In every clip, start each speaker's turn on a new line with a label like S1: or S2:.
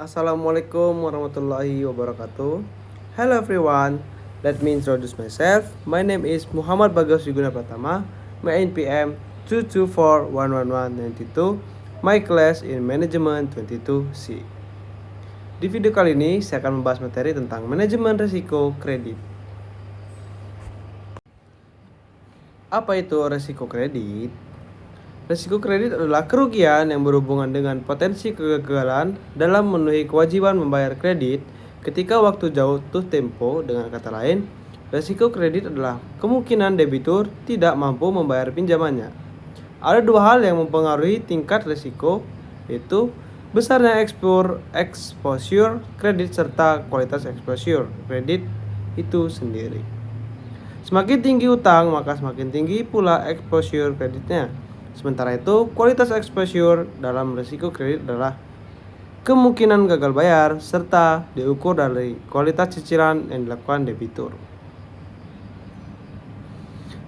S1: Assalamualaikum warahmatullahi wabarakatuh. Hello everyone, let me introduce myself. My name is Muhammad Bagas Yuguna Pratama. My NPM 2241192. My class in Management 22C. Di video kali ini saya akan membahas materi tentang manajemen risiko kredit. Apa itu risiko kredit? Risiko kredit adalah kerugian yang berhubungan dengan potensi kegagalan dalam memenuhi kewajiban membayar kredit ketika waktu jatuh tempo. Dengan kata lain, risiko kredit adalah kemungkinan debitur tidak mampu membayar pinjamannya. Ada dua hal yang mempengaruhi tingkat risiko, yaitu besarnya exposure kredit serta kualitas exposure kredit itu sendiri. Semakin tinggi utang, maka semakin tinggi pula exposure kreditnya. Sementara itu, kualitas exposure dalam risiko kredit adalah kemungkinan gagal bayar serta diukur dari kualitas cicilan yang dilakukan debitur.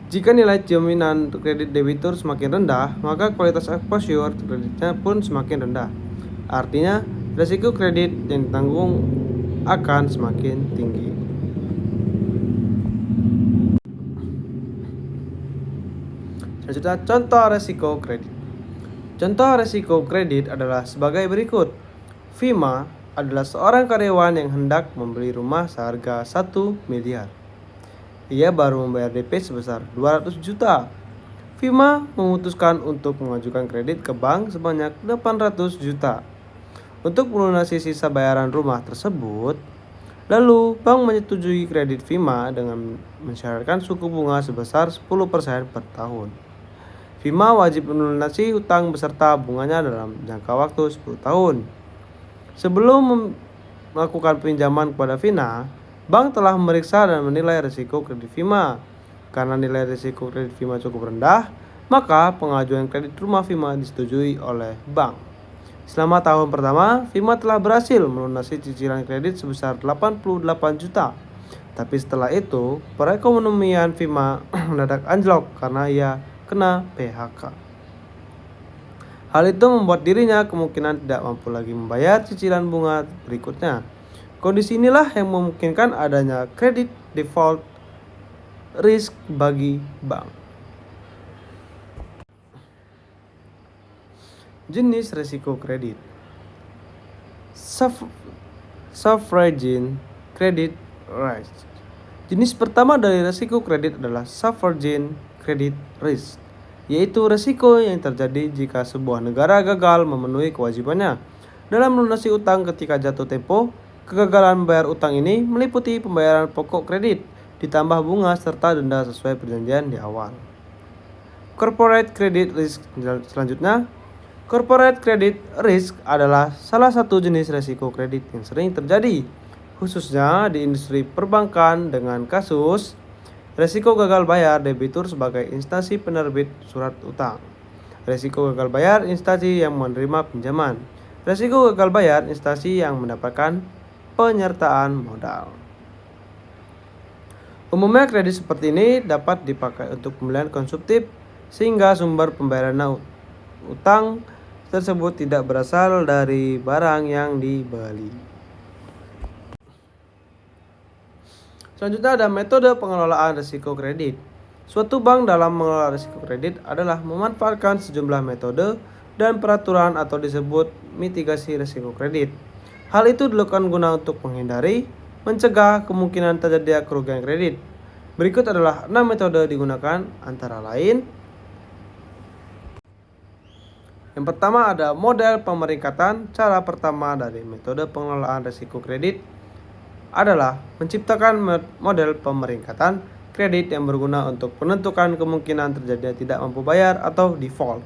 S1: Jika nilai jaminan kredit debitur semakin rendah, maka kualitas exposure kreditnya pun semakin rendah. Artinya, risiko kredit yang ditanggung akan semakin tinggi. Selanjutnya, contoh risiko kredit. Contoh risiko kredit adalah sebagai berikut. Vima adalah seorang karyawan yang hendak membeli rumah seharga 1 miliar. Ia baru membayar DP sebesar 200 juta. Vima memutuskan untuk mengajukan kredit ke bank sebanyak 800 juta untuk melunasi sisa bayaran rumah tersebut. Lalu, bank menyetujui kredit Vima dengan mensyaratkan suku bunga sebesar 10% per tahun. Vima wajib melunasi hutang beserta bunganya dalam jangka waktu 10 tahun. Sebelum melakukan pinjaman kepada Vina, bank telah memeriksa dan menilai risiko kredit Vima. Karena nilai risiko kredit Vima cukup rendah, maka pengajuan kredit rumah Vima disetujui oleh bank. Selama tahun pertama, Vima telah berhasil melunasi cicilan kredit sebesar 88 juta. Tapi setelah itu, perekonomian Vima mendadak anjlok karena ia kena PHK. Hal itu membuat dirinya kemungkinan tidak mampu lagi membayar cicilan bunga berikutnya. Kondisi inilah yang memungkinkan adanya credit default risk bagi bank. Jenis risiko kredit. Sovereign credit risk. Jenis pertama dari risiko kredit adalah sovereign credit risk, yaitu risiko yang terjadi jika sebuah negara gagal memenuhi kewajibannya dalam melunasi utang ketika jatuh tempo. Kegagalan membayar utang ini meliputi pembayaran pokok kredit ditambah bunga serta denda sesuai perjanjian di awal. Corporate credit risk. Selanjutnya, corporate credit risk adalah salah satu jenis risiko kredit yang sering terjadi, khususnya di industri perbankan dengan kasus risiko gagal bayar debitur sebagai instansi penerbit surat utang. Risiko gagal bayar instansi yang menerima pinjaman. Risiko gagal bayar instansi yang mendapatkan penyertaan modal. Umumnya kredit seperti ini dapat dipakai untuk pembelian konsumtif sehingga sumber pembayaran utang tersebut tidak berasal dari barang yang dibeli. Selanjutnya ada metode pengelolaan risiko kredit. Suatu bank dalam mengelola risiko kredit adalah memanfaatkan sejumlah metode dan peraturan atau disebut mitigasi risiko kredit. Hal itu dilakukan guna untuk menghindari, mencegah kemungkinan terjadinya kerugian kredit. Berikut adalah 6 metode digunakan, antara lain. Yang pertama ada model pemeringkatan. Cara pertama dari metode pengelolaan risiko kredit adalah menciptakan model pemeringkatan kredit yang berguna untuk menentukan kemungkinan terjadinya tidak mampu bayar atau default.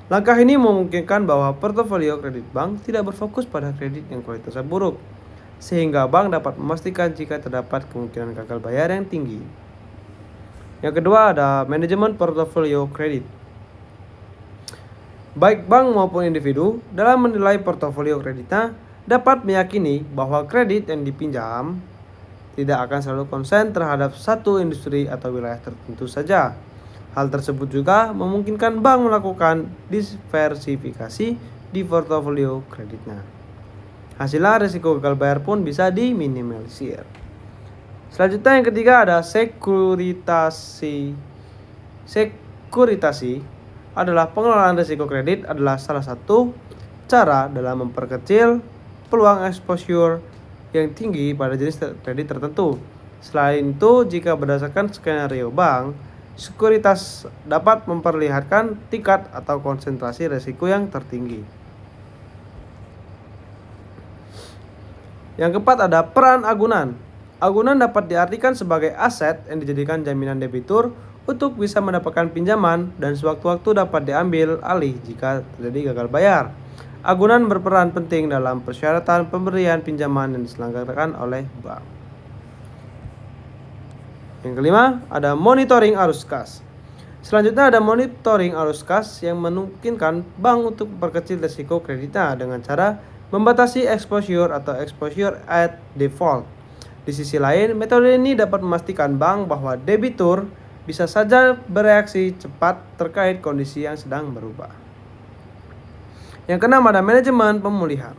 S1: Langkah ini memungkinkan bahwa portofolio kredit bank tidak berfokus pada kredit yang kualitasnya buruk, sehingga bank dapat memastikan jika terdapat kemungkinan gagal bayar yang tinggi. Yang kedua ada manajemen portofolio kredit. Baik bank maupun individu dalam menilai portofolio kreditnya dapat meyakini bahwa kredit yang dipinjam tidak akan selalu konsen terhadap satu industri atau wilayah tertentu saja. Hal tersebut juga memungkinkan bank melakukan diversifikasi di portofolio kreditnya. Hasilnya risiko gagal bayar pun bisa diminimalisir. Selanjutnya yang ketiga ada sekuritasi. Sekuritasi adalah pengelolaan risiko kredit adalah salah satu cara dalam memperkecil peluang exposure yang tinggi pada jenis kredit tertentu. Selain itu, jika berdasarkan skenario bank, sekuritas dapat memperlihatkan tingkat atau konsentrasi risiko yang tertinggi. Yang keempat ada peran agunan. Agunan dapat diartikan sebagai aset yang dijadikan jaminan debitur untuk bisa mendapatkan pinjaman dan sewaktu-waktu dapat diambil alih jika terjadi gagal bayar. Agunan berperan penting dalam persyaratan pemberian pinjaman yang diselenggarakan oleh bank. Yang kelima, ada monitoring arus kas. Selanjutnya ada monitoring arus kas yang memungkinkan bank untuk memperkecil risiko kreditnya dengan cara membatasi exposure atau exposure at default. Di sisi lain, metode ini dapat memastikan bank bahwa debitur bisa saja bereaksi cepat terkait kondisi yang sedang berubah. Yang keenam ada manajemen pemulihan.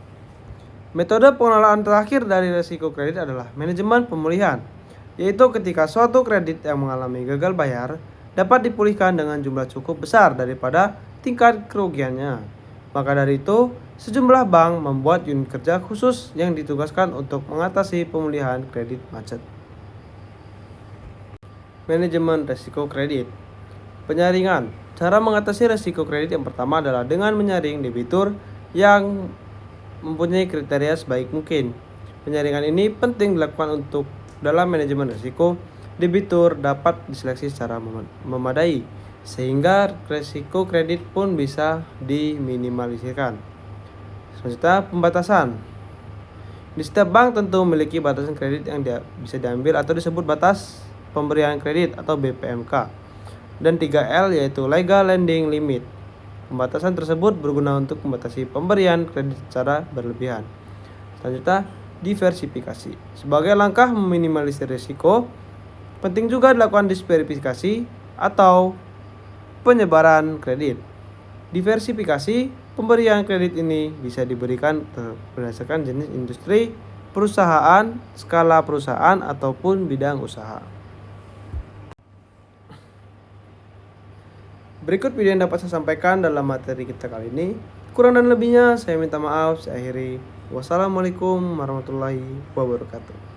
S1: Metode pengelolaan terakhir dari risiko kredit adalah manajemen pemulihan, yaitu ketika suatu kredit yang mengalami gagal bayar dapat dipulihkan dengan jumlah cukup besar daripada tingkat kerugiannya. Maka dari itu, sejumlah bank membuat unit kerja khusus yang ditugaskan untuk mengatasi pemulihan kredit macet. Manajemen risiko kredit. Penyaringan. Cara mengatasi risiko kredit yang pertama adalah dengan menyaring debitur yang mempunyai kriteria sebaik mungkin. Penyaringan ini penting dilakukan untuk dalam manajemen risiko, debitur dapat diseleksi secara memadai, sehingga risiko kredit pun bisa diminimalisirkan. Selanjutnya, pembatasan. Di setiap bank tentu memiliki batasan kredit yang bisa diambil atau disebut batas pemberian kredit atau BPMK. Dan 3L yaitu Legal Lending Limit. Pembatasan tersebut berguna untuk membatasi pemberian kredit secara berlebihan. Selanjutnya, diversifikasi. Sebagai langkah meminimalisir risiko, penting juga dilakukan diversifikasi atau penyebaran kredit. Diversifikasi pemberian kredit ini bisa diberikan berdasarkan jenis industri, perusahaan, skala perusahaan, ataupun bidang usaha. Berikut video yang dapat saya sampaikan dalam materi kita kali ini. Kurang dan lebihnya saya minta maaf. Saya akhiri. Wassalamualaikum warahmatullahi wabarakatuh.